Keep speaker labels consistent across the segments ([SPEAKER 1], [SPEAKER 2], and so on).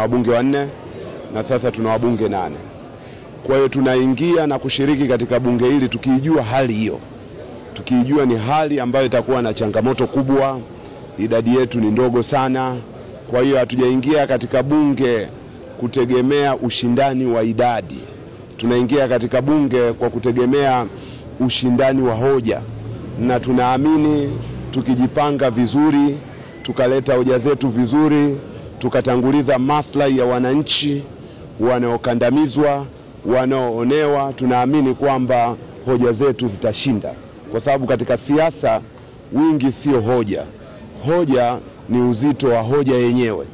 [SPEAKER 1] Wabunge 4 na sasa tuna wabunge 8. Kwa hiyo tunaingia na kushiriki katika bunge hili tukijua hali hiyo. Tukijua ni hali ambayo itakuwa na changamoto kubwa, idadi yetu ni ndogo sana. Kwa hiyo hatujaingia katika bunge kutegemea ushindani wa idadi. Tunaingia katika bunge kwa kutegemea ushindani wa hoja. Na tunaamini tukijipanga vizuri, tukaleta hoja zetu vizuri, tukatanguliza maslahi ya wananchi wanaokandamizwa, wanaoonewa, tunaamini kwamba hoja zetu zitashinda. Kwa sababu katika siasa wingi sio hoja. Hoja ni uzito wa hoja yenyewe.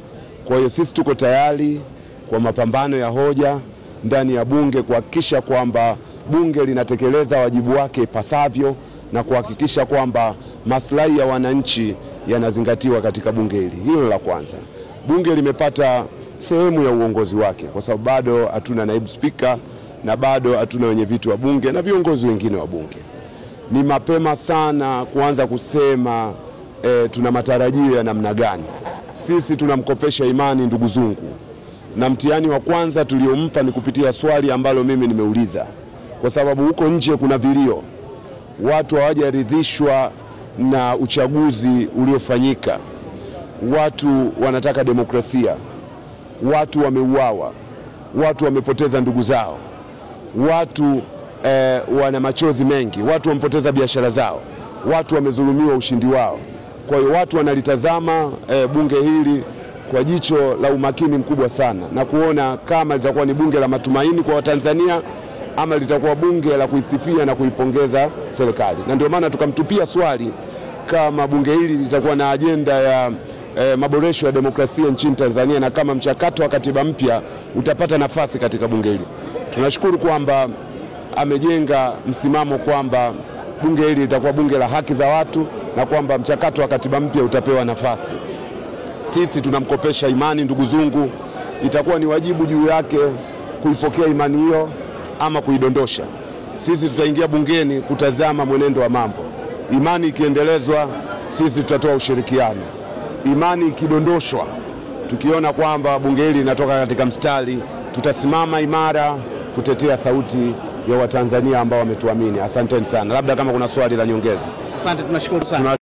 [SPEAKER 1] Kwa hiyo sisi tuko tayari kwa mapambano ya hoja ndani ya bunge kuhakikisha kwamba bunge linatekeleza wajibu wake pasavyo na kuhakikisha kwamba maslahi ya wananchi yanazingatiwa katika bunge hili. Hilo la kwanza. Bunge limepata sehemu ya uongozi wake kwa sababu bado hatuna naibu spika na bado hatuna wenyeviti wa bunge na viongozi wengine wa bunge. Ni mapema sana kuanza kusema tuna matarajio ya namna gani. Sisi tunamkopesha imani ndugu zungu. Na mtihani wa kwanza tuliompa ni kupitia swali ambalo mimi nimeuliza. Kwa sababu huko nje kuna vilio. Watu hawajaridhishwa na uchaguzi uliofanyika. Watu wanataka demokrasia. Watu wameuawa. Watu wamepoteza ndugu zao. Watu wana machozi mengi. Watu wamepoteza biashara zao. Watu wamezulumiwa ushindi wao. Kwa hiyo watu wanalitazama bunge hili kwa jicho la umakini mkubwa sana na kuona kama litakuwa ni bunge la matumaini kwa Watanzania ama litakuwa bunge la kuisifia na kuipongeza serikali. Na ndio maana tukamtupia swali kama bunge hili litakuwa na ajenda ya maboresho ya demokrasia nchini Tanzania na kama mchakato wa katiba mpya utapata nafasi katika bunge hili. Tunashukuru kwamba amejenga msimamo kwamba bunge hili litakuwa bunge la haki za watu na kwamba mchakato wa katiba mpya utapewa nafasi. Sisi tunamkopesha imani ndugu zungu, itakuwa ni wajibu juu yake kuipokea imani hiyo ama kuidondosha. Sisi tutaingia bungeni kutazama mwenendo wa mambo. Imani ikiendelezwa, sisi tutatoa ushirikiano. Imani ikidondoshwa, tukiona kwamba bunge hili linatoka katika mstari, tutasimama imara kutetea sauti ya Watanzania ambao wametuamini. Asanteni sana. Labda kama kuna swali la nyongeza.
[SPEAKER 2] Asante, tunashukuru sana.